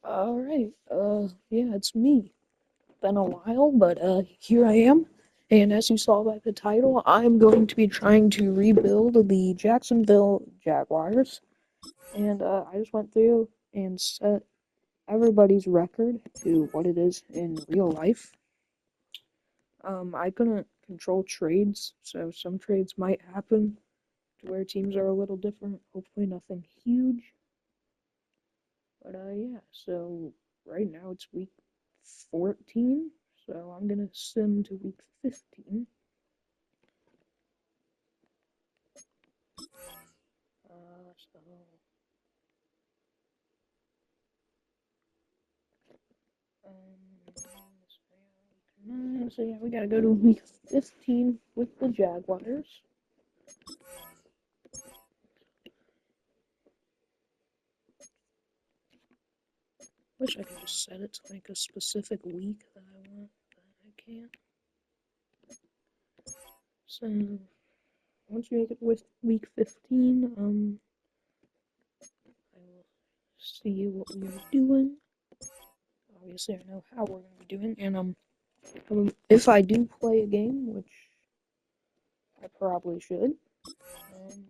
Alright, yeah, it's me. Been a while, but here I am. And as you saw by the title, I'm going to be trying to rebuild the Jacksonville Jaguars. And I just went through and set everybody's record to what it is in real life. I couldn't control trades, so some trades might happen to where teams are a little different. Hopefully nothing huge. But yeah, so right now it's week 14, so I'm gonna sim to week 15. So so yeah, we gotta go to week 15 with the Jaguars. Wish I could just set it to like a specific week that I want, but I can't. So once we make it with week 15, I will see what we are doing. Obviously, I know how we're gonna be doing, and if I do play a game, which I probably should, um,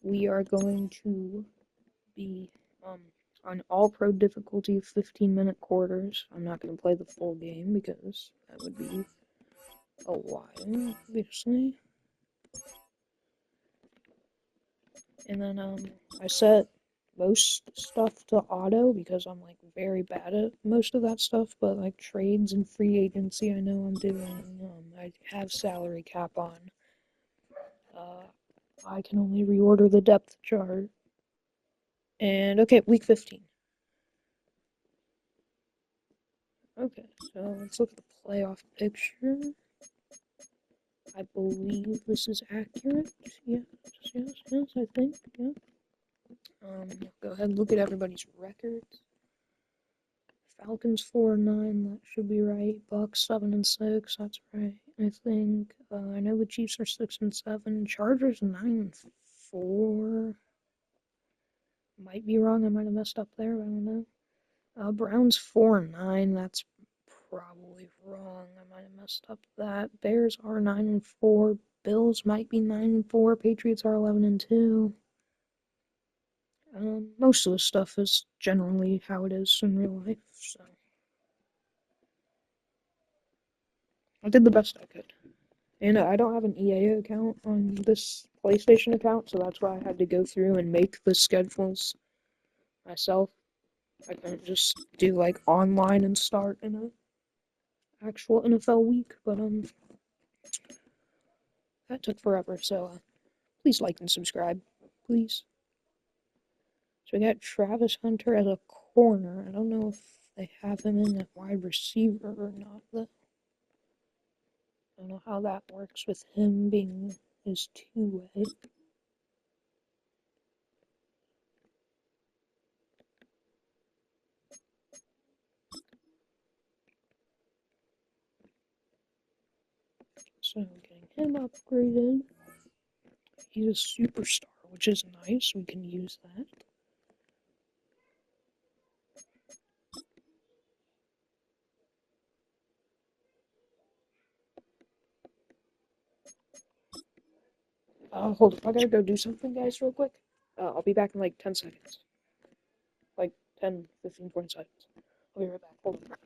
we are going to be on all pro difficulty 15-minute quarters. I'm not going to play the full game because that would be a while, obviously. And then I set most stuff to auto because I'm like very bad at most of that stuff, but like trades and free agency I know I'm doing. I have salary cap on. I can only reorder the depth chart. And okay, week 15. Okay, so let's look at the playoff picture. I believe this is accurate. Yes, yes, I think, yeah. Go ahead and look at everybody's records. Falcons 4-9, that should be right. Bucks 7-6, that's right. I think. I know the Chiefs are 6-7. Chargers 9-4. Might be wrong. I might have messed up there. I don't know. Browns 4-9. That's probably wrong. I might have messed up that. Bears are 9-4. Bills might be 9-4. Patriots are 11-2. Most of the stuff is generally how it is in real life. So I did the best I could. And I don't have an EA account on this PlayStation account, so that's why I had to go through and make the schedules myself. I couldn't just do like online and start in a actual NFL week, but that took forever. So please like and subscribe, please. So we got Travis Hunter as a corner. I don't know if they have him in at wide receiver or not. Though. I don't know how that works with him being his two-way. So getting him upgraded. He's a superstar, which is nice. We can use that. Hold up. I gotta go do something, guys, real quick. I'll be back in like 10 seconds. Like 10, 15, 20 seconds. I'll be right back. Hold on.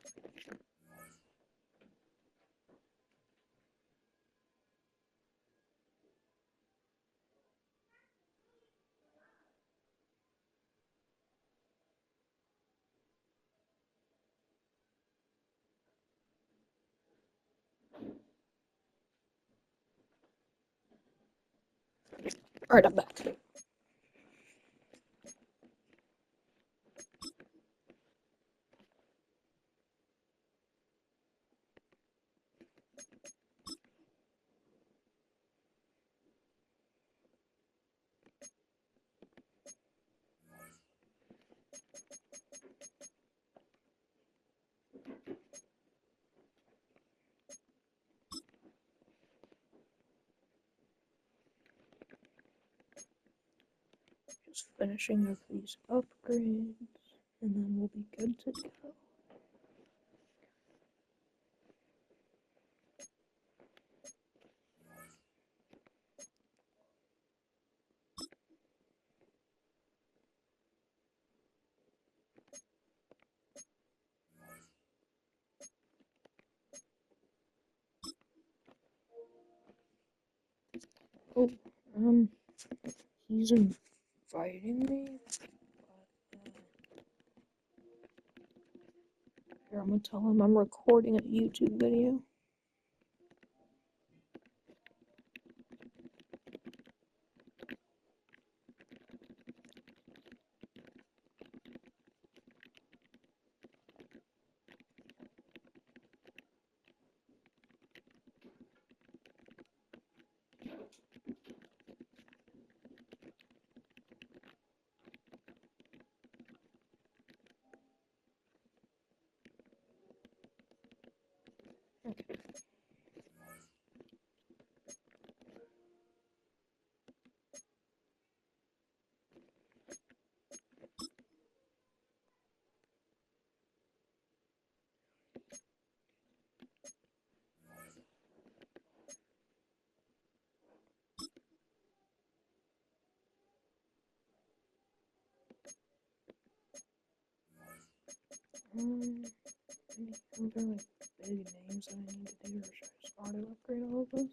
Alright, I'm back. Just finishing up these upgrades. and then we'll be good to go. Oh, he's inviting me, but, here, I'm gonna tell him I'm recording a YouTube video. Okay. Any other like big names that I need to do, or should I just auto upgrade all of this?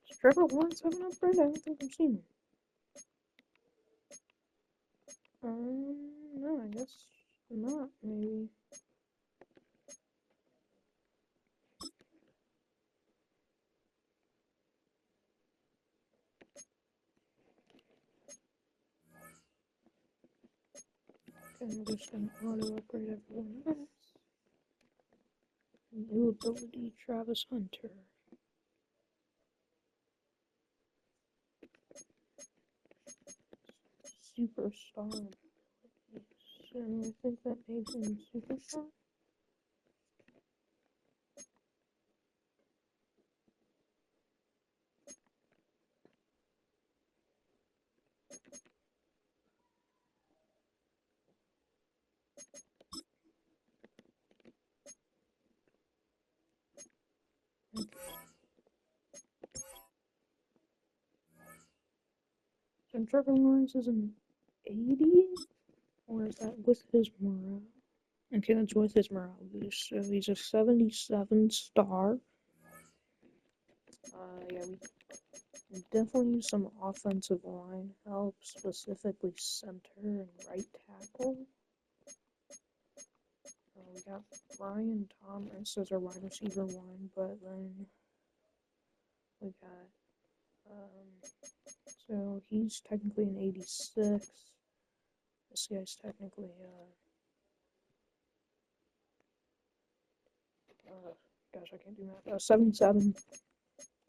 Does Trevor Lawrence have an upgrade? I don't think I've seen him. No, I guess not, maybe. Okay, I'm just gonna auto upgrade everyone else. New ability, Travis Hunter. Superstar ability. So I think that makes him superstar. So Trevor Lawrence is an 80? Or is that with his morale? Okay, that's with his morale boost. So he's a 77 star. Yeah, we definitely use some offensive line help, specifically center and right tackle. We got Brian Thomas as our wide receiver one, but then we got, so he's technically an 86. This guy's technically, gosh, I can't do math. 77.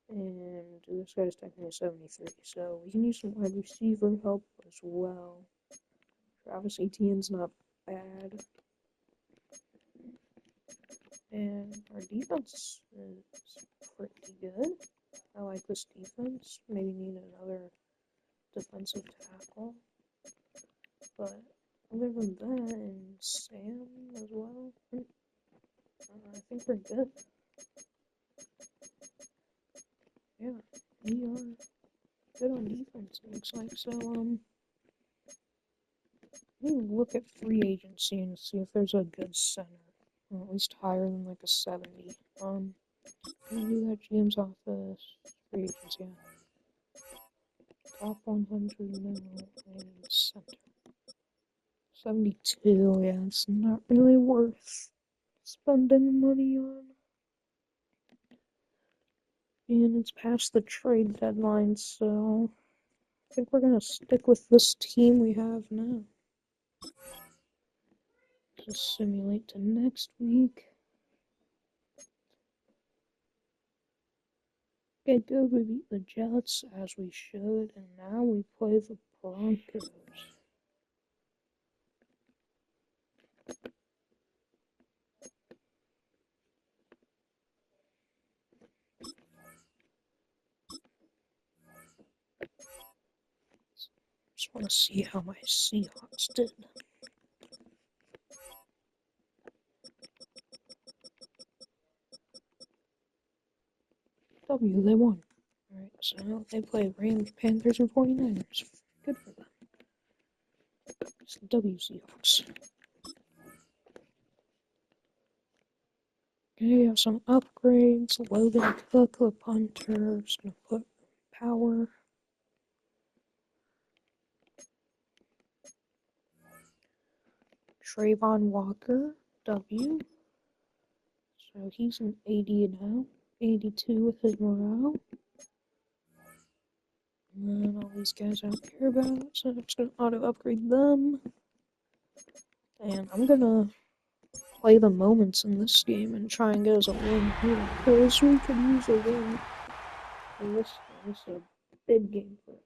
And this guy's technically 73. So we can use some wide receiver help as well. Travis Etienne's not bad. And our defense is pretty good. I like this defense. Maybe need another defensive tackle. But other than that, and Sam as well, I think we're good. Yeah, we are good on defense, it looks like. So, let me look at free agency and see if there's a good center. Or at least higher than like a 70. Can I do that? GM's office, free agency. Top 100, no, and center. 72, yeah, it's not really worth spending money on. And it's past the trade deadline, so I think we're gonna stick with this team we have now. Just simulate to next week. Okay, good, we beat the Jets as we should, and now we play the Broncos. It's just want to see how my Seahawks did. W, they won. Alright, so now they play Rams, Panthers, and 49ers. Good for them. It's the W Seahawks. Okay, have some upgrades. Logan Cook, the punter. Just gonna put power. Trayvon Walker, W. So he's an 80 now. 82 with his morale. And then all these guys I don't care about, so I'm just gonna auto upgrade them. And I'm gonna play the moments in this game and try and get us a win here. Because we could use a win in this game. This is a big game for us.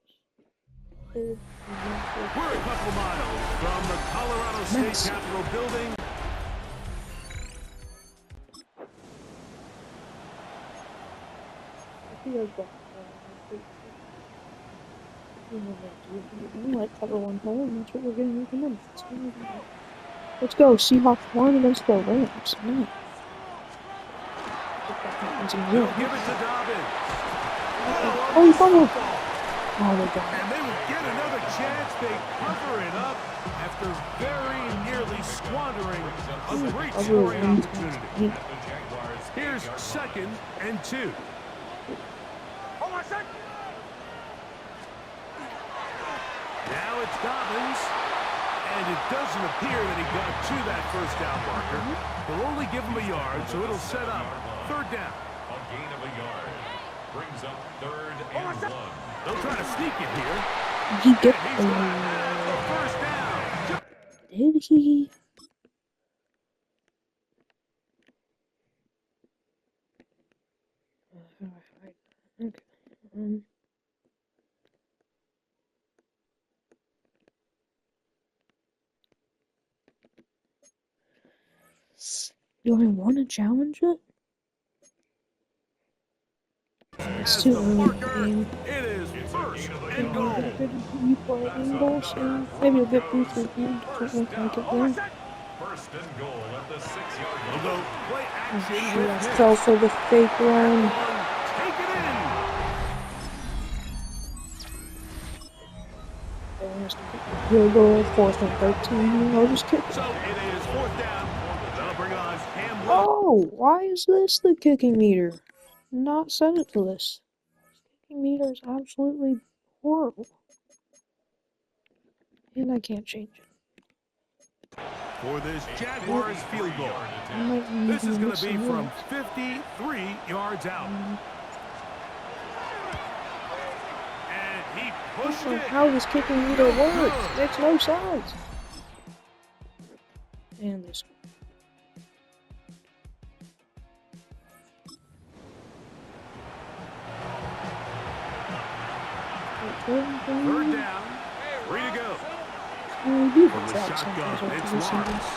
We're a couple miles from the Colorado State Capitol building. We might cover one hole, and that's what we're getting with the money. Let's go. Seahawks won against the Rams. Nice. They'll give it to Dobbins. Oh, he fumbled. Oh, they got it. And they would get another chance. They cover it up after very nearly squandering a great scoring opportunity. Here's 2nd and 2. Now it's Dobbins, and it doesn't appear that he got to that first down marker. They'll only give him a yard, so it'll set up 3rd down. A gain of a yard brings up 3rd and 1. They'll try to sneak it here. He get the first down. Did he? Okay. Do I want to challenge it? It's too early in the game. It is 1st and goal. Maybe a bit boost with you. Don't look like it there. 1st and goal at the 6-yard line. We'll go play action. Let's go for the fake run. Take it in. Field goal, 4th and 13. I'll just kick it. So it is 4th down. They'll bring on Ham. Oh, why is this the kicking meter? Not set it to this. This kicking meter is absolutely horrible. And I can't change it. For this Jaguars field goal. This is going to be from 53 yards out. And he pushed it. How this kicking meter works? Makes no sense. And this. Third down. 3 to go. From the shotgun, it's Lawrence.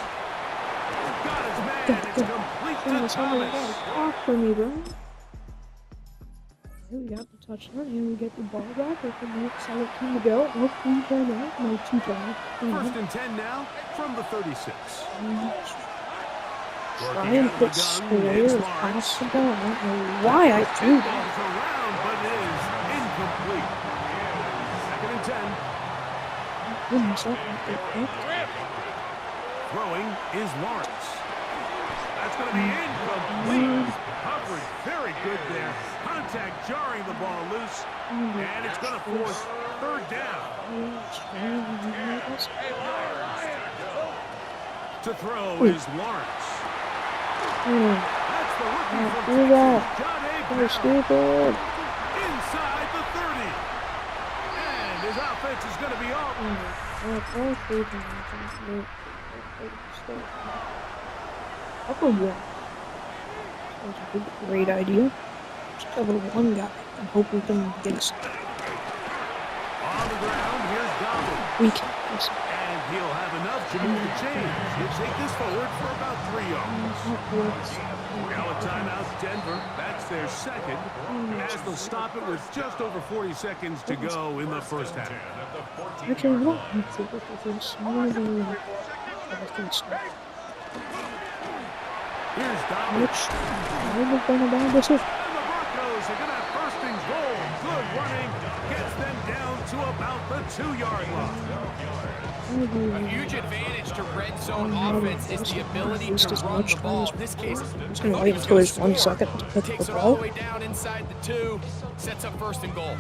Got his man. It's complete to Thomas. Talk for me, bro. Here we got the touchdown. Here we get the ball back. We're going to 17 to go. Oh, 3 timeout. No, 2 timeout. 1st and 10 now from the 36. Try and put square as possible. I don't know why I do that. Around, but it is incomplete. 2nd and 10. Goodness, that might get picked. Throwing is Lawrence. That's going to be incomplete. Coverage very good there. Contact jarring the ball loose. And it's going to force 3rd down. To throw is Lawrence. That's the rookie from Texas, John A. Stupid. Inside the 30. And his offense is going to be off. That's a great idea. Just cover one guy and hope we can get us. On the ground, here's Dobbins. We can. And he'll have enough to move the chains. He'll take this forward for about 3 yards. Now a timeout, Denver. That's their second, as they'll stop it with just over 40 seconds to go in the first half. Actually, I don't think that this maybe Here's Dobbins. which maybe going about this is And the Broncos are going to have first and goal. Good running. Gets them down to about the 2-yard line. A huge advantage to red zone offense is the ability to run the ball. In this case, I'm just gonna wait until there's 1 second to hit the takes it all the ball. way down inside the 2, sets up first and goal.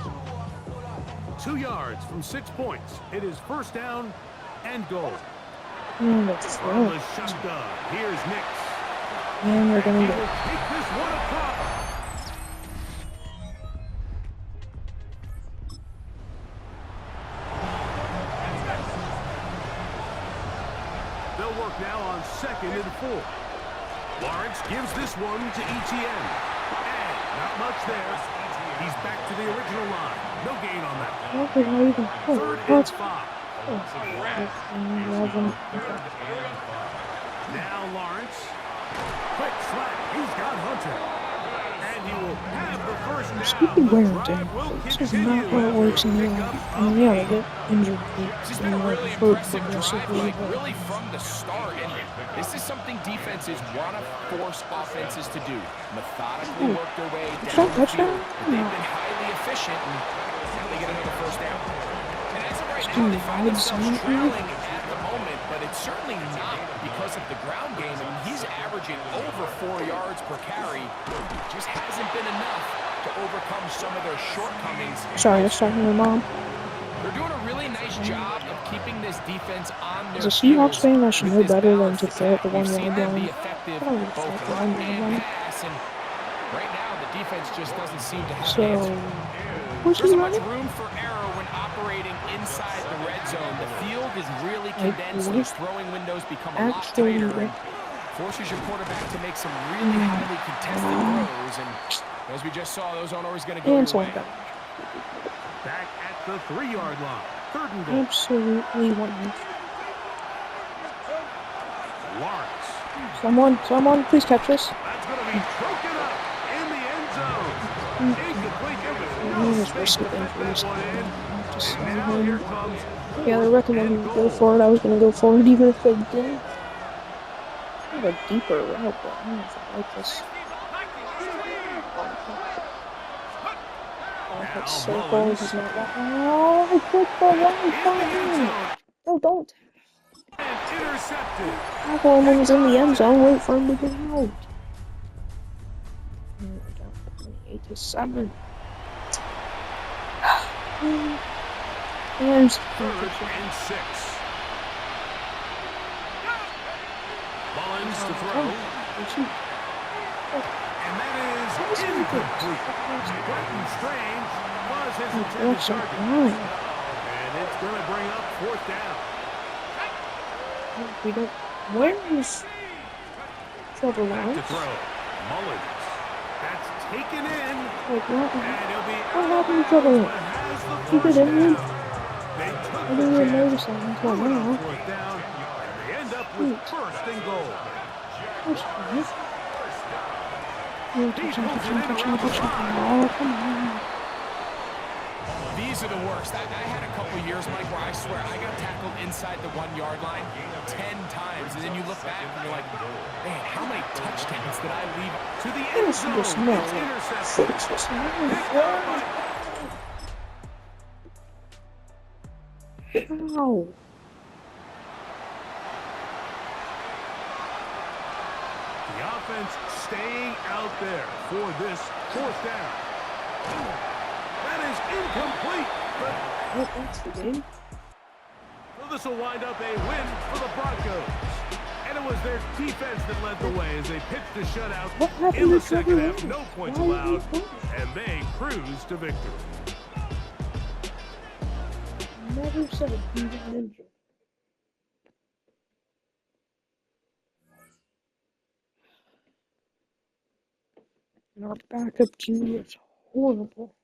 2 yards from 6 points. It is first down and goal. And it's From throw. the shotgun, here's Nix. And we're He gonna will go. take this one across. They'll work now on 2nd and 4. Lawrence gives this one to Etienne. And not much there. He's back to the original line. No gain on that. Okay, how you doing? Oh, 3rd and what? 5. 11. Now Lawrence. Quick slap. He's got Hunter. And he will have the first down. Speaking wear and The tear, drive will this is continue not how it as works they in real pick life. up I mean, yeah, they get injured It's and been a like really hurt impressive drive, progressively, like but really from the start. And this is something defenses want to force offenses to do. Methodically work their way down the field. But they've been highly efficient, and now they get another first down. And as of right now, they find themselves trailing at the moment, but it's certainly not because of the ground game. I mean, he's averaging over 4 yards per carry. Just hasn't been enough to overcome some of their shortcomings. sorry, I was talking to my mom. They're doing a really nice job of keeping this defense on their As a Seahawks field fan, I should with know this better than balanced to throw at the attack. We've 1 seen yard them be line. effective I don't give a both fuck, run 1 yard and line. pass, and right now the defense just doesn't seem to have So, an answer. who's There's he much running? room for error when operating inside the red zone. The field is really I condensed. believe Those throwing windows become a lot actually, tighter, and forces your quarterback to make some really highly contested throws. And as we just saw, those aren't always going to go and your way. so back. Back at the 3-yard line. 3rd and goal. Absolutely wonderful. Lawrence. Someone, please catch this. That's going to be broken up in the end zone. Incomplete. There was no Just space risk to it fit injuries. that one in. Just And now here comes yeah, they recommended me go for it. I was gonna go for it even if they didn't. I have a deeper route, but I don't know if I like this. That circle is not that. Oh, I put the in wrong the end button. zone No, don't. and intercepted. Tackle him when he's in the end zone. Wait for him to get out. 8 to 7. And 3rd and 6. Mullins to throw. And that is incomplete. Quentin Strange was his intended target. And it's going to bring up 4th down. We don't. Where is Trevor Back to Lawrence? throw. Mullins. That's taken in. Like, what? And he'll be What out of happened to Trevor bounds, Lawrence? but has the He first did it. down. They took I the didn't even chance. notice that until Threw it on now. 4th down. And they end up with first and goal. That's nice. Touchdown. Oh, come on. These are the worst. I had a couple years, Mike, where I swear I got tackled inside the 1 yard line 10 times. And then you look back and you're like, man, how many touchdowns did I leave? To the end This zone. is no. It's intercepted. Fix this. Ow. The offense staying out there for this 4th down. That is incomplete. But What? That's the game? so this will wind up a win for the Broncos. And it was their defense that led the way as they pitched a shutout What happened in the to Trevor second half. Lawrence? No points Why allowed, did he go? and they cruised to victory. Never said he got injured. And our backup QB is horrible.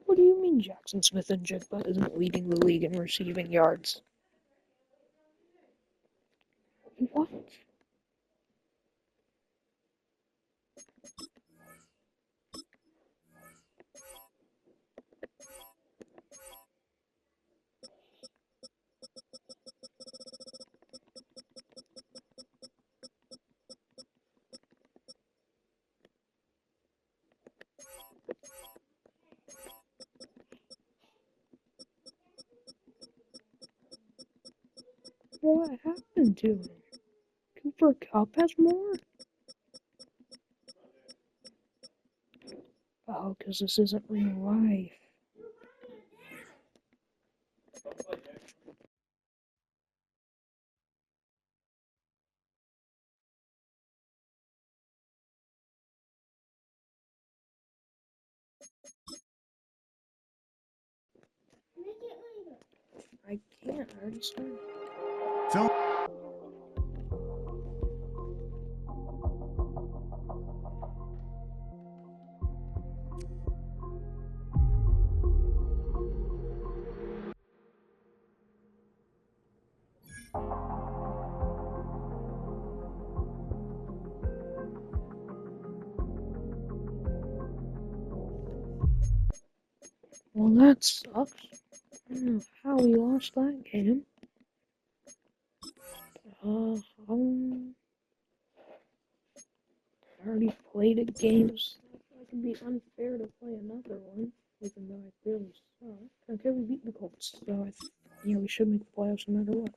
What do you mean Jackson Smith and Jigba isn't leading the league in receiving yards? What? What happened to him? Cooper Kupp has more? Oh, because this isn't real life. I can't, I already started. Film. Well, that sucks. I don't know how we lost that game. I already played a game, so it would be unfair to play another one, even though I really suck. Okay, we beat the Colts, so yeah, we should make the playoffs no matter what.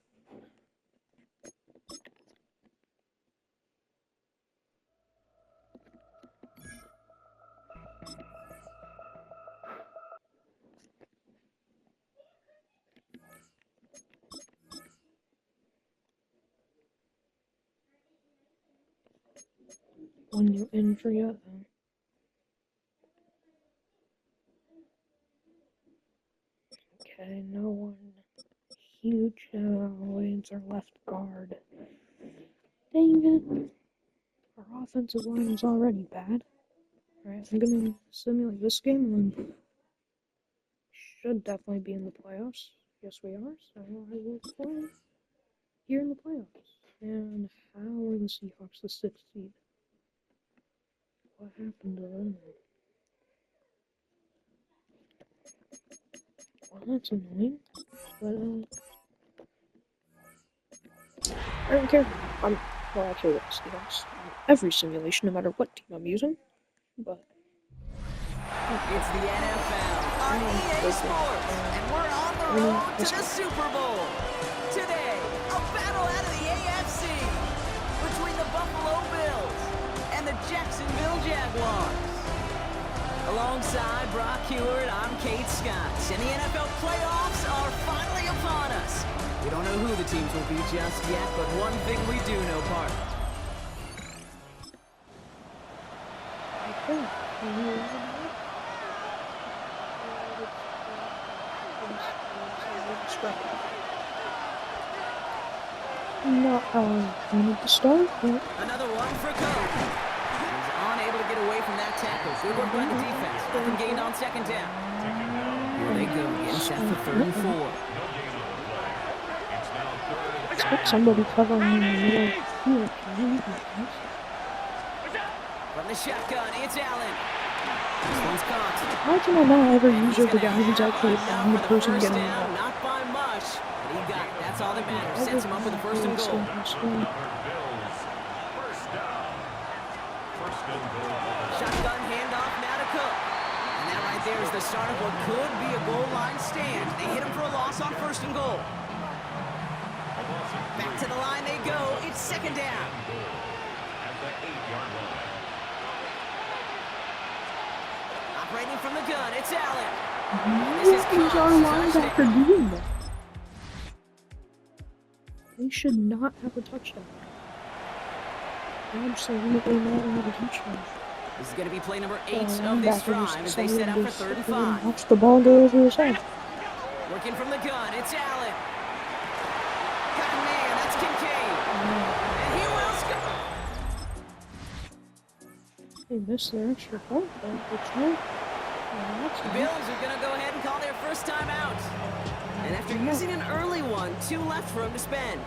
1 new injury yet, though. Okay, no one huge. Williams, our left guard. Dang it. Our offensive line is already bad. Alright, I'm gonna simulate this game and then should definitely be in the playoffs. Yes, we are, so I will play here in the playoffs. And how are the Seahawks the 6th seed? What happened to them? Well, that's annoying, but I don't care. Well, actually, with the Seahawks, every simulation, no matter what team I'm using, but It's the NFL on EA Sports, and we're on the road to the Super Bowl. Today, a battle out of the AFC between the Buffalo Bills and the Jacksonville Jaguars. Alongside Brock Hewitt, I'm Kate Scott, and the NFL playoffs are finally upon us. We don't know who the teams will be just yet, but one thing we do know, Park. Not how I wanted to start, but Another one for Cope. He's unable to get away from that tackle. Good work by the defense. Nothing gained on 2nd down. Here they go, getting set for 3rd and 4. expect somebody covering me in the middle here. From the shotgun, it's Allen. This one's caught. How can I not ever use the guy who's actually the person getting the ball? Not by much, but he got it. That's all that matters. Sets him up with a 1st and goal. Shotgun handoff now to Cook. And that right there is the start of what could be a goal line stand. They hit him for a loss on 1st and goal. Back to the line they go. It's 2nd down. Operating from the gun, it's Allen. This is Who's our linebacker doing that? They should not have a touchdown. Absolutely not have a touchdown. This is going to be play number 8 of this drive as they set out for 3rd and 5. Watch the ball go over his head. Working from the gun, it's Allen. Got a man, that's Kincaid. And he will score. They missed their extra point, though. It's right. The Bills are going to go ahead and call their first time out. And after using an early one, 2 left for him to spend.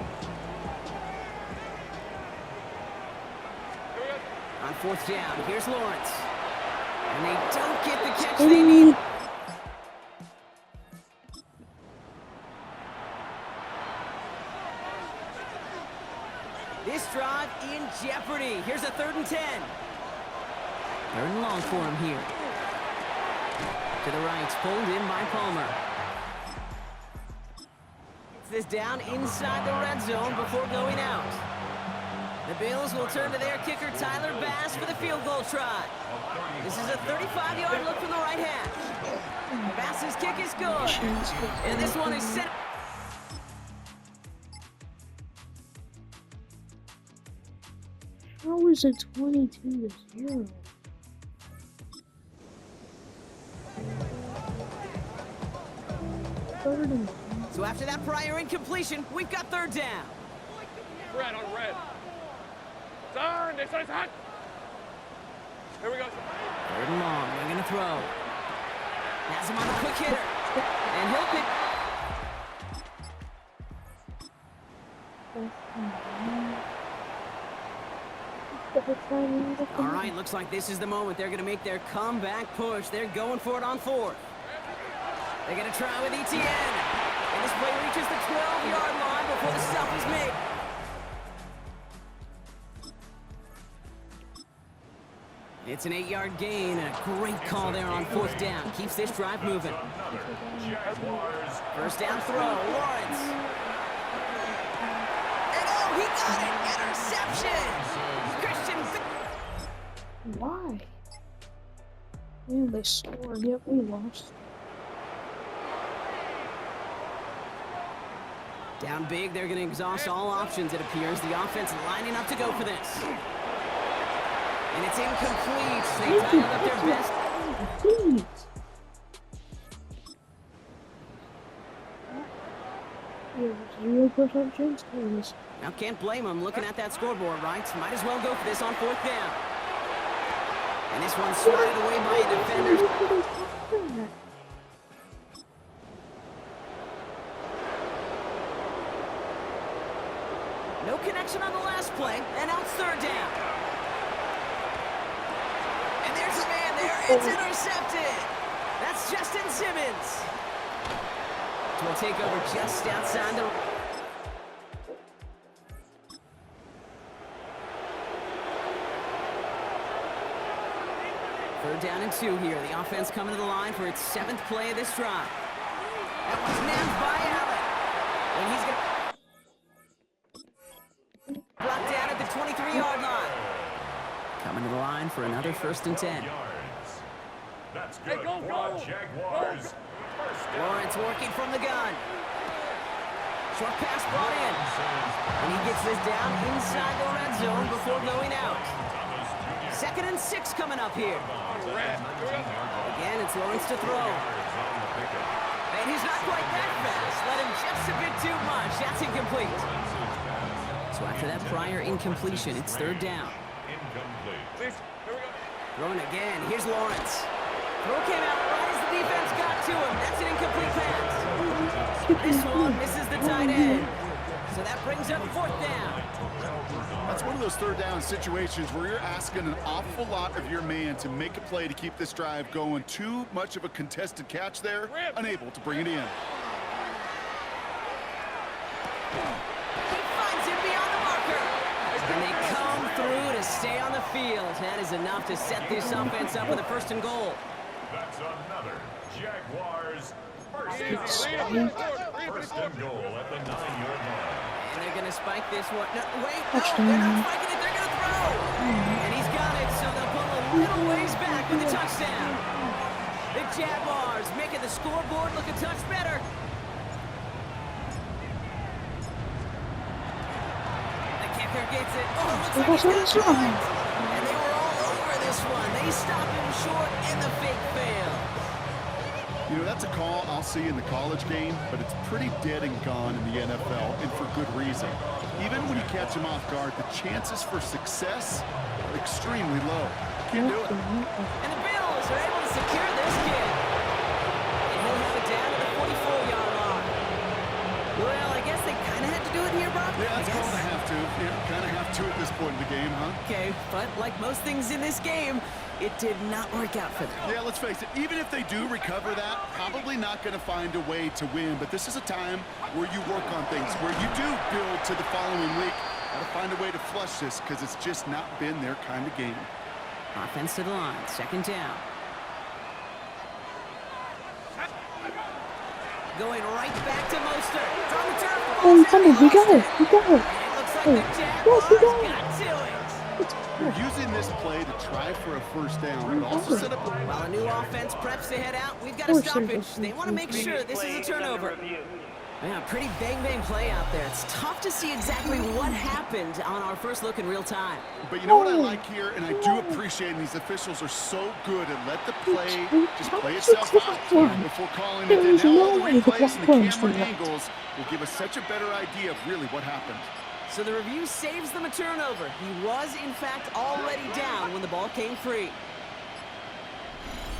On 4th down, here's Lawrence. And they don't get the catch they need. This drive in jeopardy. Here's a 3rd and 10. 3rd and long for him here. To the right, pulled in by Palmer. Gets this down inside the red zone before going out. The Bills will turn to their kicker, Tyler Bass, for the field goal try. This is a 35-yard look from the right hash. Bass's kick is good. And this one is set. How is it 22-0? So after that prior incompletion, we've got 3rd down. Red on red. Turn, this is hot. Here we go. 3rd and long, they're gonna throw. Has him on the quick hitter. And he'll pick. All right, looks like this is the moment. They're gonna make their comeback push. They're going for it on 4th. They're gonna try with ETN. And this play reaches the 12-yard line before the stop is made. It's an 8-yard gain, and a great call there on 4th down. Keeps this drive moving. Jaguars. 1st down throw, Lawrence. And oh, he got it! Interception! Christian. Why? Man, they scored, yet we lost. Down big, they're going to exhaust all options, it appears. The offense lining up to go for this. And it's incomplete. They tied up their best. Zero % chance to Now, can't blame them looking at that scoreboard, right? Might as well go for this on 4th down. And this one's swatted away by a defender. No connection on the last play, and now it's 3rd down. And there's a man there. It's intercepted. That's Justin Simmons. Will take over just outside the... 3rd down and 2 here. The offense coming to the line for its 7th play of this drive. That was nabbed by Allen. And he's going to... Brought down at the 23-yard line. Coming to the line for another 1st and 10. That's good for Jaguars. Lawrence working from the gun. Short pass brought in. And he gets this down inside the red zone before going out. 2nd and 6 coming up here. Again, it's Lawrence to throw. And he's not quite that fast. Let him just a bit too much. That's incomplete. So after that prior incompletion, it's 3rd down. Throwing again. Here's Lawrence. Throw came out right as the defense got to him. That's an incomplete pass. This one misses the tight end. So that brings up 4th down. That's one of those 3rd down situations where you're asking an awful lot of your man to make a play to keep this drive going. Too much of a contested catch there, unable to bring it in. He finds him beyond the marker. And they come through to stay on the field. That is enough to set this offense up with a 1st and goal. That's another Jaguars 1st and goal at the 9-yard line. And they're going to spike this one. No, wait, no, they're not spiking it. They're going to throw. And he's got it, so they'll pull a little ways back with the touchdown. The Jaguars making the scoreboard look a touch better. The kicker gets it. Oh, looks like he's got it. And they were all over this one. They stopped him short in the fake fail. You know, that's a call I'll see in the college game, but it's pretty dead and gone in the NFL, and for good reason. Even when you catch him off guard, the chances for success are extremely low. Can't do it. And the Bills Jaguars are able to secure this kid. And he'll have it down to the 44-yard line. Well, I guess they kind of had to do it here, Bob. Yeah, it's called a have to. Yeah, kind of have to at this point in the game, huh? Okay, but like most things in this game, it did not work out for them. Yeah, let's face it, even if they do recover that, probably not going to find a way to win. But this is a time where you work on things, where you do build to the following week. Got to find a way to flush this because it's just not been their kind of game. Offense to the line, second down. Going right back to Mostert. It's on the turf. Oh, come on, we got it. We got it. And it looks like the Yes, we Jaguars got it. got to it. You're using this play to try for a first down, but also set up a... While a new offense preps to head out, we've got a stoppage. They want to make sure this is a turnover. Yeah, pretty bang-bang play out there. It's tough to see exactly what happened on our first look in real time. But you know what I like here, and I do appreciate, and these officials are so good at let the play just play itself out before calling it. And now all the replays and the camera angles will give us such a better idea of really what happened. So the review saves them a turnover. He was, in fact, already down when the ball came free.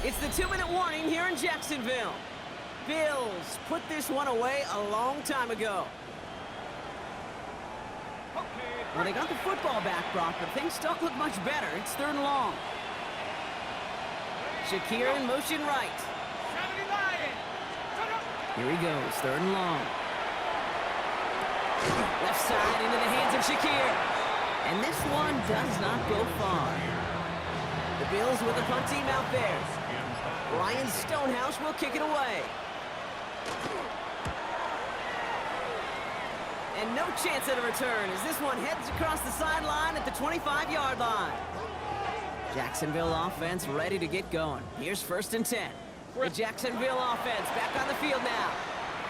It's the 2-minute warning here in Jacksonville. Bills put this one away a long time ago. Well, they got the football back, Brock, but things don't look much better. It's third and long. Shakir in motion right. Here he goes, third and long. Left side into the hands of Shakir. And this one does not go far. The Bills with a punt team out there. Ryan Stonehouse will kick it away. And no chance at a return as this one heads across the sideline at the 25-yard line. Jacksonville offense ready to get going. Here's first and 10. The Jacksonville offense back on the field now.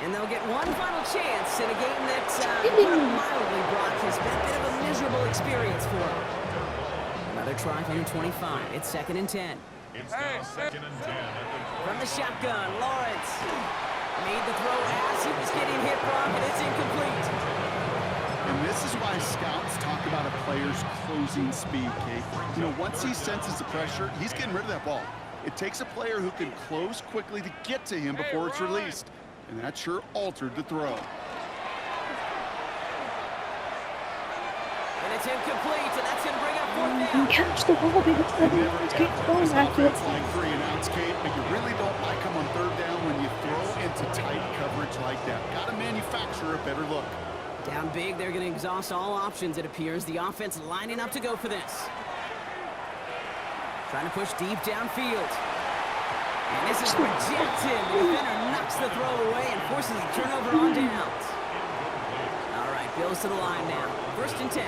And they'll get one final chance in a game that mildly, Brock, has been a bit of a miserable experience for them. Another try from the 25. It's second and 10. It's now second and 10 From the shotgun, Lawrence made the throw as he was getting hit, Brock, and it's incomplete. And this is why scouts talk about a player's closing speed, Kate. You know, once he senses the pressure, he's getting rid of that ball. It takes a player who can close quickly to get to him before it's released. And that sure altered the throw. And it's incomplete, and that's going to bring up fourth You down. catch the ball because everyone's getting balls accurate. Offense like 3 and outs, Kate, but you really don't like them on third down when you throw into tight coverage like that. Got to manufacture a better look. Down big, they're going to exhaust all options, it appears. The offense lining up to go for this. Trying to push deep downfield. And this is rejected. The defender knocks the throw away and forces a turnover on downs. All right, Bills to the line now. First and 10.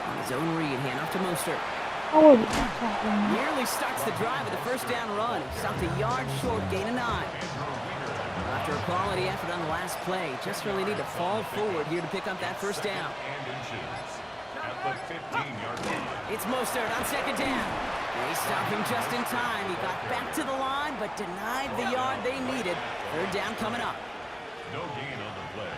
On his own read, handoff to Mostert. Oh, Nearly starts the drive with a first down run. Stopped a yard short, gain of 9. After a quality effort on the last play, just really need to fall forward here to pick up that first down. and inches at the 15-yard line. It's Mostert on second down. They stopped him just in time. He got back to the line, but denied the yard they needed. Third down coming up. No gain on the play.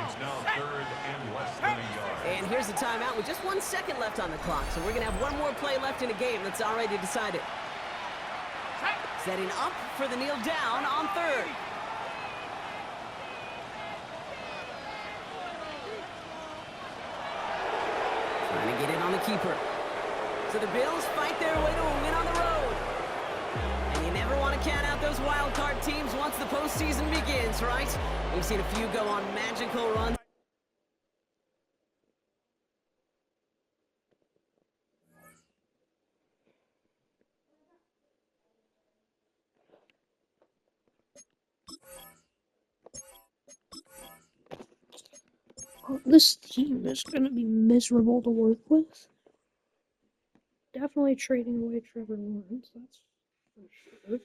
It's now third and less than a yard. And here's the timeout with just 1 second left on the clock. So we're going to have one more play left in a game that's already decided. Setting up for the kneel down on third. Trying to get it on the keeper. So the Bills fight their way to a win on the road. And you never want to count out those wild card teams once the postseason begins, right? We've seen a few go on magical runs. Well, this team is going to be miserable to work with. Definitely trading away Trevor Lawrence, that's for sure.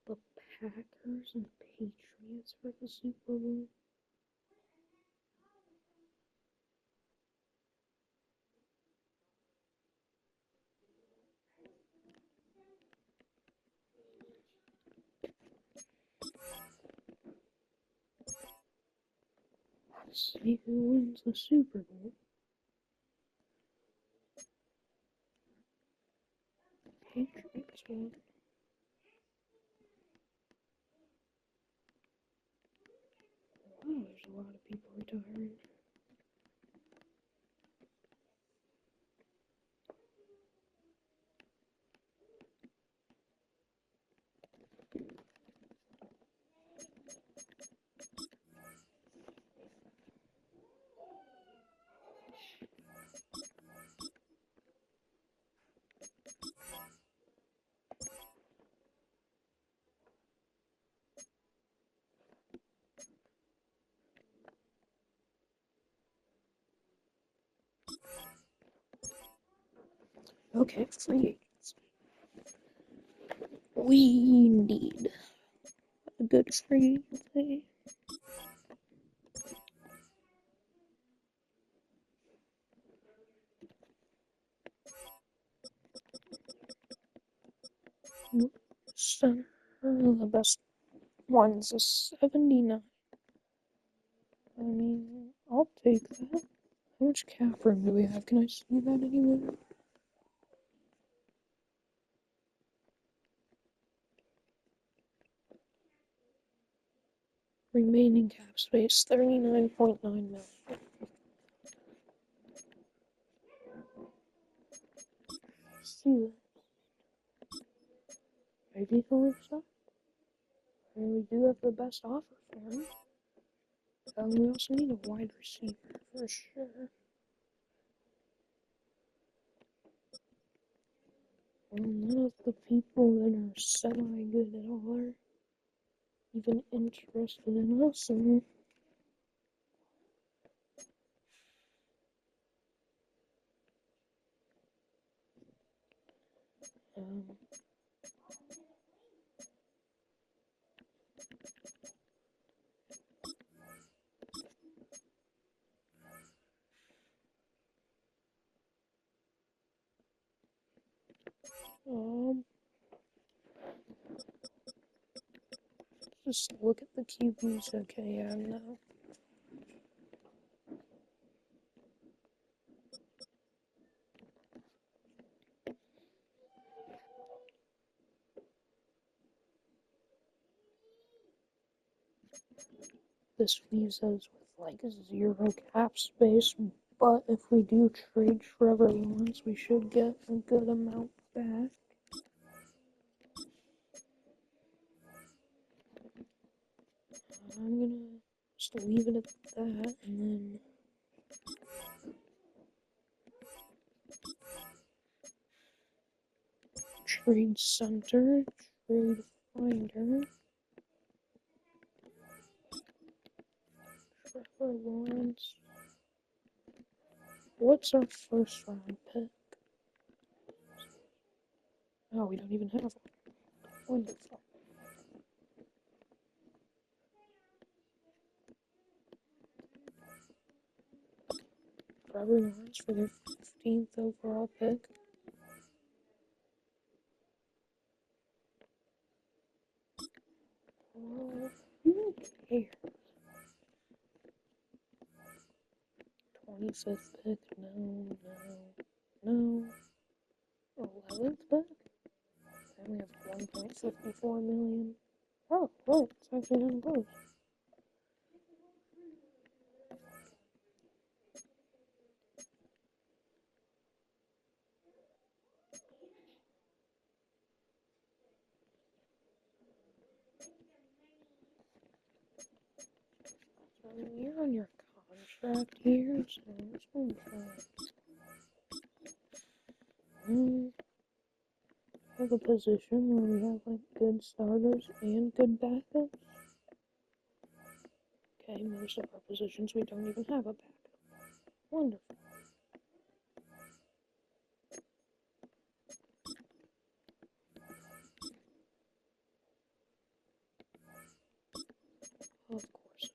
The Packers and Patriots for the Super Bowl. Let's see who wins the Super Bowl. Patriots won. Wow, there's a lot of people retiring. Okay, free agents. We need a good free agency. Center, the best one's a 79. I mean, I'll take that. How much cap room do we have? Can I see that anywhere? Remaining cap space, 39.9 million. See that? Maybe he'll accept. And we do have the best offer for him. We also need a wide receiver for sure. Well, none of the people that are semi-good at all are even interested in us. And just look at the QBs. Okay, yeah, no. This leaves us with like 0 cap space, but if we do trade Trevor Lawrence, we should get a good amount back. I'm gonna just leave it at that, and then trade center, trade finder, Trevor Lawrence. What's our first round pick? Oh, we don't even have one. Wonderful. Trevor Lawrence for their 15th overall pick. Well, who cares? 25th pick, no. 11th pick? And we have 1.54 million. Oh, wait, it's actually not close. So you're on your contract here, so it's going to be fine. Have a position where we have like good starters and good backups. Okay, most of our positions we don't even have a backup. Wonderful. Of course.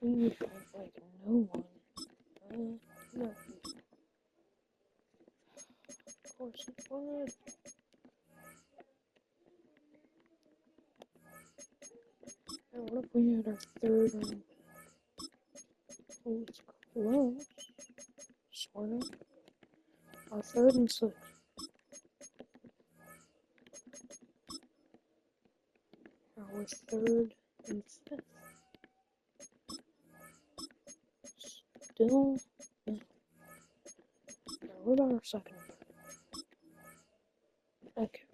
We would have like no one. No. Of course it would. And what if we had our third round? Oh, it's close. Sort of. Our third and sixth. Our third and fifth. Still no. Now, what about our second and third? Okay.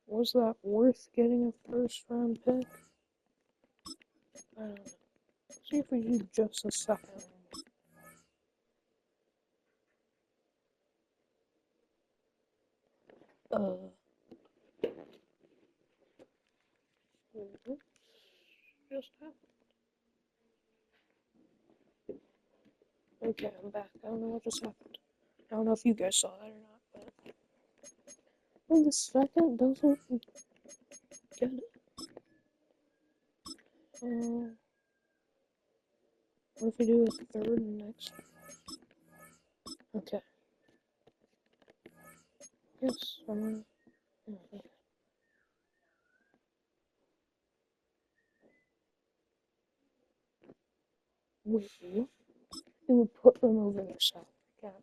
Was that worth getting a first round pick? I don't know. See if we do just a second round. What just happened? Okay, I'm back. I don't know what just happened. I don't know if you guys saw that or not, but well, the second doesn't get it. What if we do a third next? Okay. Yes, I'm gonna. Okay. Wait, what? It would put them over their salary cap.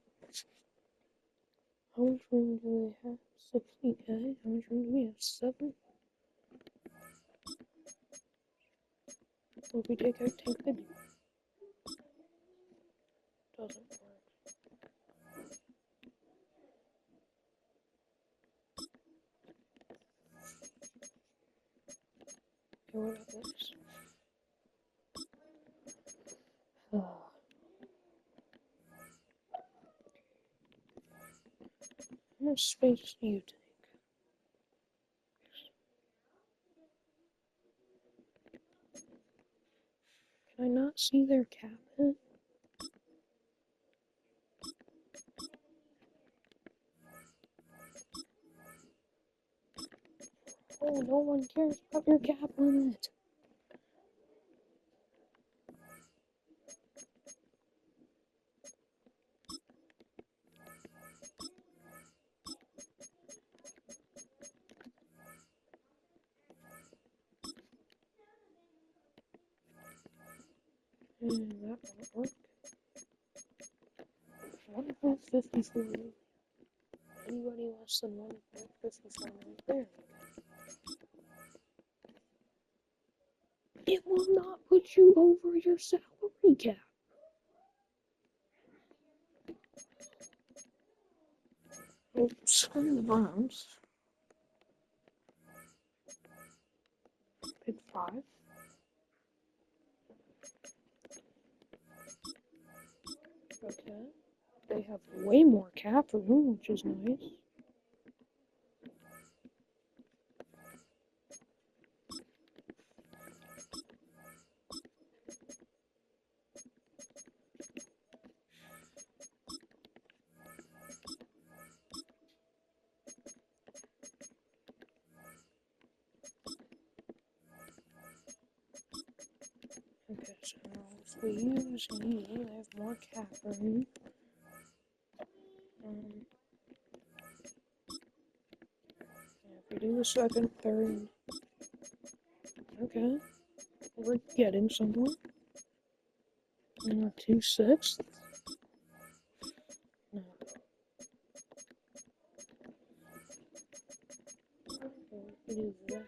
How much room do they have? 60K? How much room do we have? 7? What if we take out Tank Baby? Doesn't work. Okay, what about this? How much space do you take? Can I not see their cap hit? Oh, no one cares about your cap limit. That won't work. 1.54. Anybody less than 1.54 right there. It will not put you over your salary cap. Oh, screw the Browns. Pick 5. Okay. They have way more cap room, which is nice. Okay, so if we use you, they have more cap room. If we do the second, third, okay, we're getting somewhere. And our 2/6. No. We do that.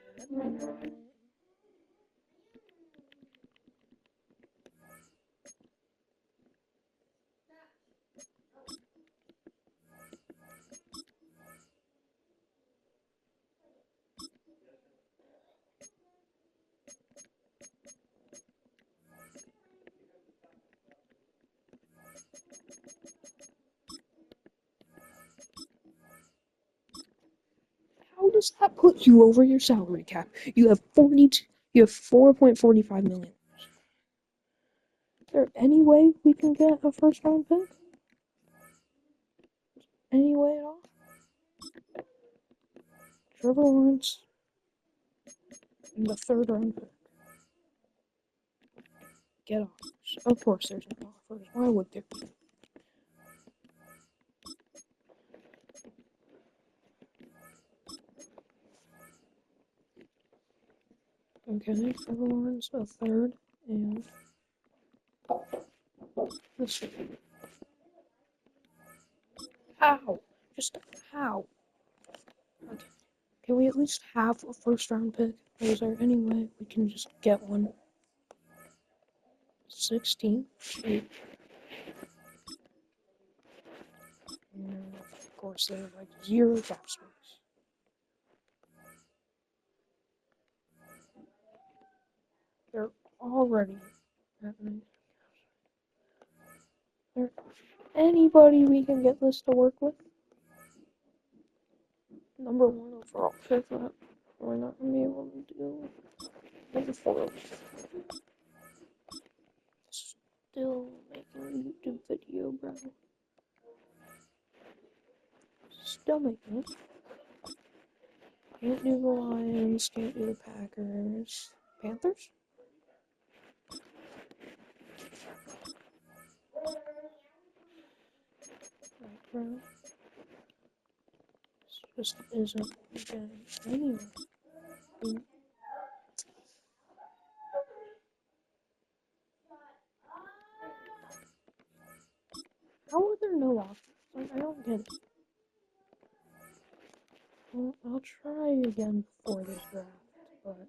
How does that put you over your salary cap? You have 4.45 million. Is there any way we can get a first round pick? Any way at all? Trevor Lawrence and the third round pick. Get off. Of course there's no offers. Why would there be? Okay, Trevor Lawrence a third, and this one. How? Just how? Okay. Can we at least have a first round pick? Or is there any way we can just get one? 16. 8. And of course, they have like 0 cap space. They're already at me. There anybody we can get this to work with? Number 1 overall pick that we're not gonna be able to do. Number 4. Still making a YouTube video, bro. Still making it. Can't do the Lions, can't do the Packers. Panthers? Right, bro. This just isn't getting anywhere. How are there no options? Like, I don't get it. Well, I'll try again before the draft, but...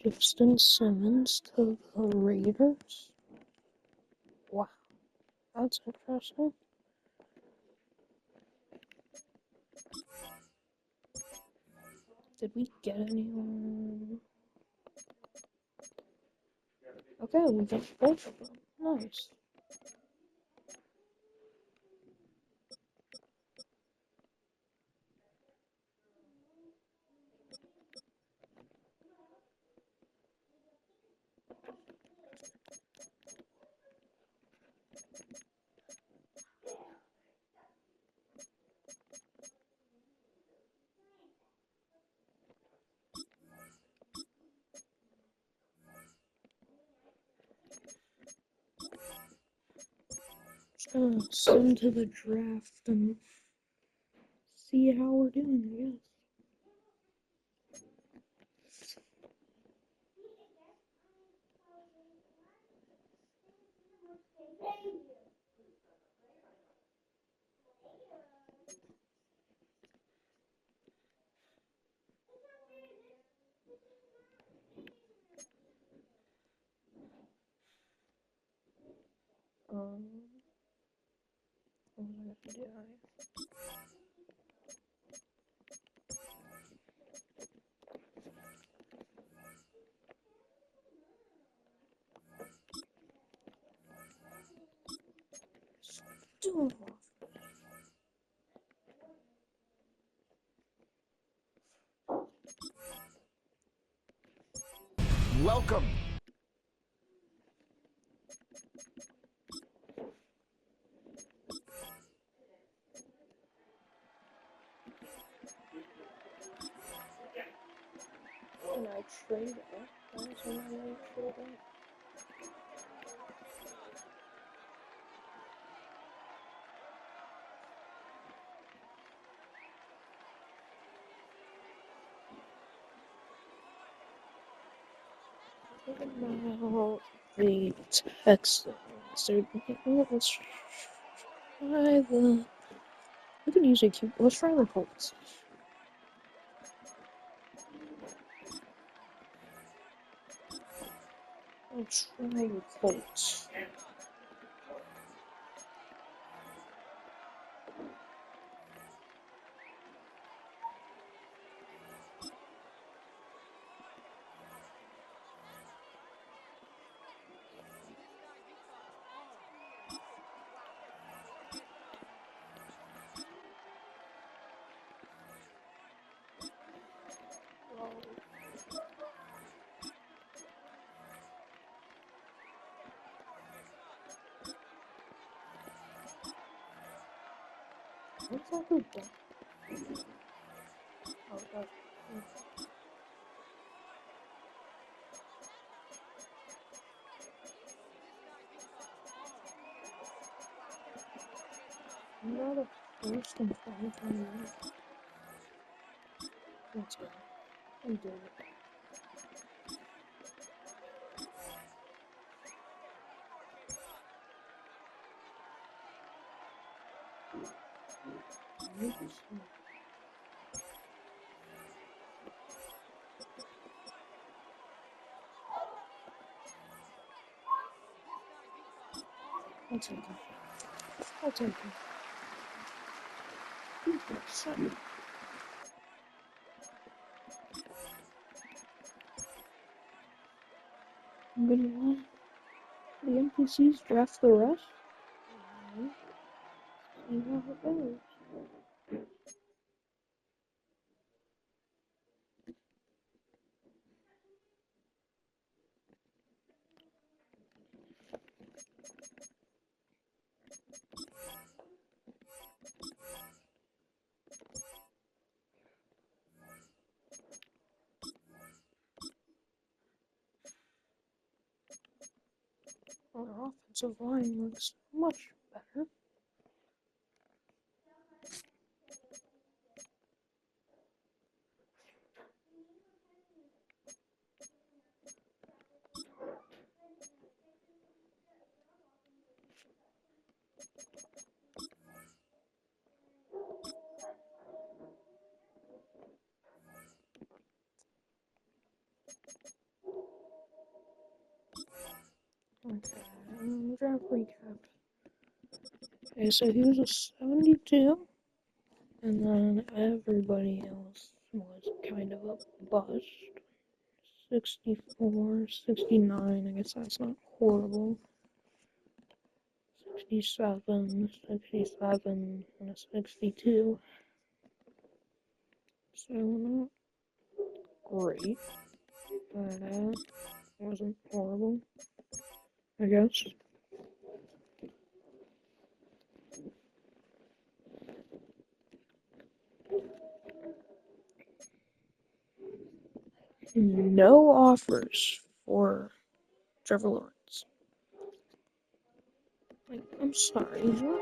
Justin Simmons to the Raiders? Wow, that's interesting. Did we get anyone? Okay, we got both of them. Nice. Just gonna send to the draft and see how we're doing, I guess. What was I gonna do? Still Welcome. Can I trade it? Why is it not letting me trade it? What about the Texans? Let's try the... We could use a cube. Let's try the Colts. Let's try the Colts. It's not good though. Oh gosh. Not a first and 5 Let's go. We did it. I'll take it. I'll take it. Second. I'm gonna let the NPCs draft the rest. And see how it goes. Our offensive line looks much better. Okay, draft recap. Okay, so he was a 72, and then everybody else was kind of a bust. 64, 69, I guess that's not horrible. 67, 67, and a 62. So not great, but wasn't horrible, I guess. No offers for Trevor Lawrence. Like, I'm sorry, what?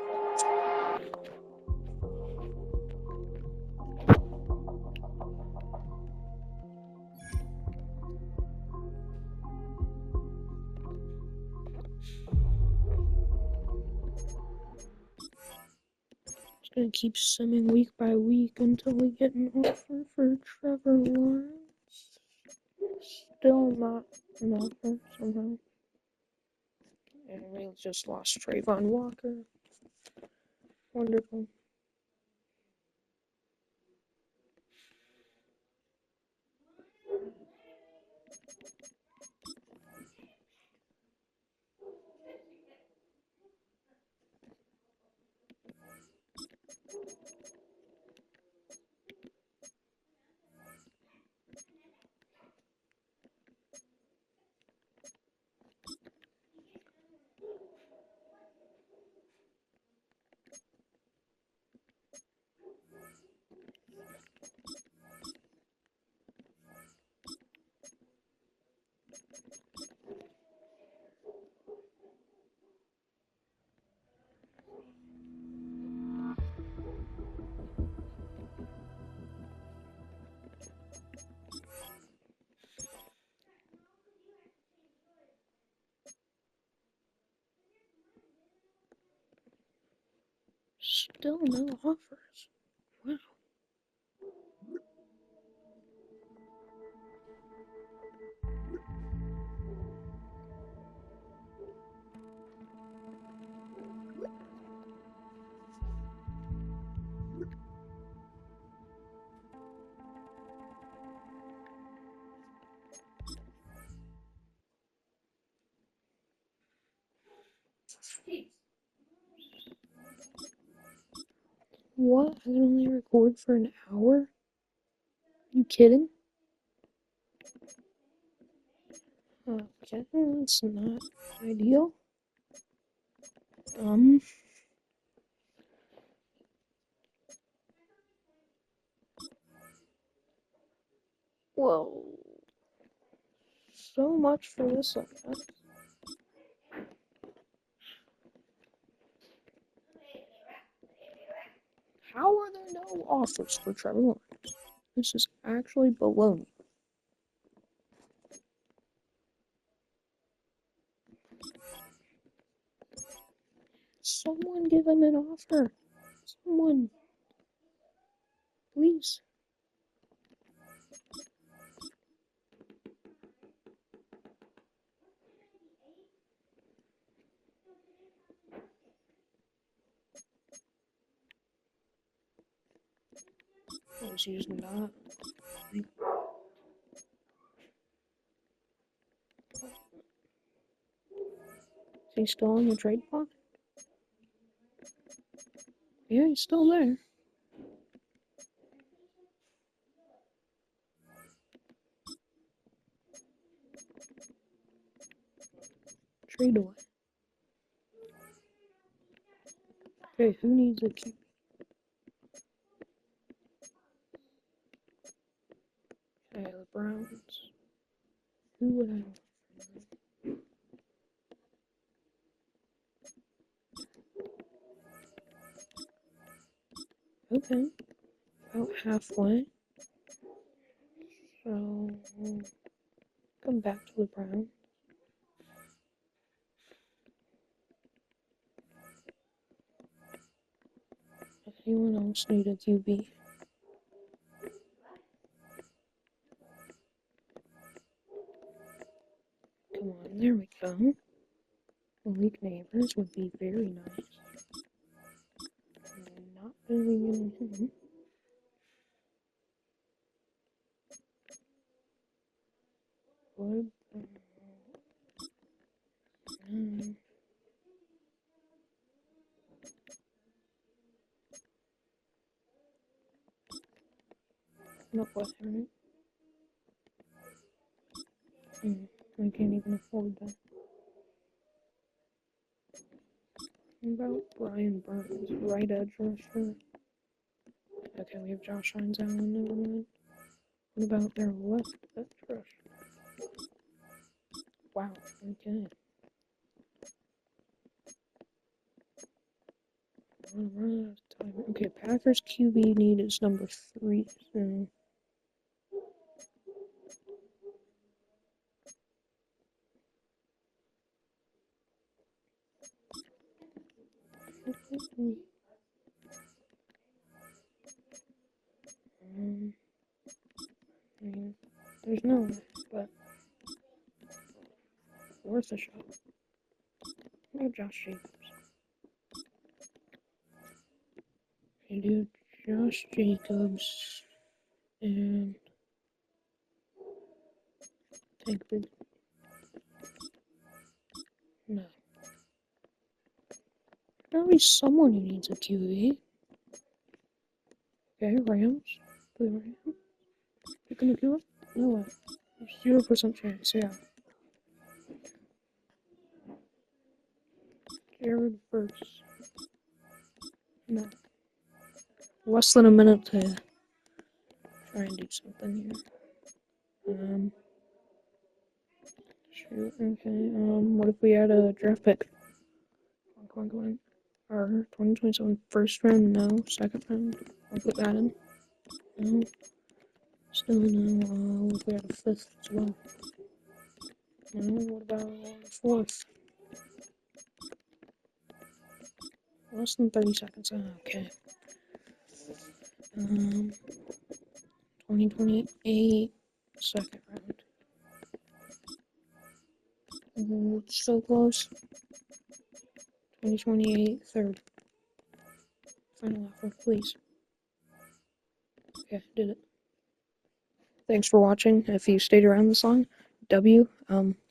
It's gonna keep simming week by week until we get an offer for Trevor Lawrence. Still not an offer somehow. And we just lost Trayvon Walker. Wonderful. Still no offers. Wow. What? I can only record for an hour? You kidding? Okay, that's not ideal. Whoa. So much for this segment. How are there no offers for Trevor Lawrence? This is actually baloney. Someone give him an offer. Someone. Please. I was using that. Is he still in the trade block? Yeah, he's still there. Trade away. Okay, who needs a QB? Okay, the Browns. Who would I want? Okay, about halfway. So, come back to the Browns. Does anyone else need a QB? Come on, there we go. Malik Neighbors would be very nice. Not really in him. What about... Not what, right? I can't even afford that. What about Brian Burns, right edge rusher? Okay, we have Josh Hines Allen, never mind. What about their left edge rusher? Wow, okay. We're running out of time. Okay, Packers QB need is number 3, so... There's no way, but worth a shot. No Josh Jacobs. I do Josh Jacobs and take the no. Probably someone who needs a QB. Okay, Rams. The Rams. You gonna do it? No way. 0% chance, yeah. Jared first. No. Less than a minute to try and do something here. Shoot, okay, what if we had a draft pick? Come on. Our 2027 first round, no. Second round, I'll put that in. No. Still no. What if we had a fifth as well? No, what about a fourth? Less than 30 seconds, okay. 2028 second round. Ooh, it's so close. 2028 third. Final offer, please. Okay, did it. Thanks for watching. If you stayed around this long,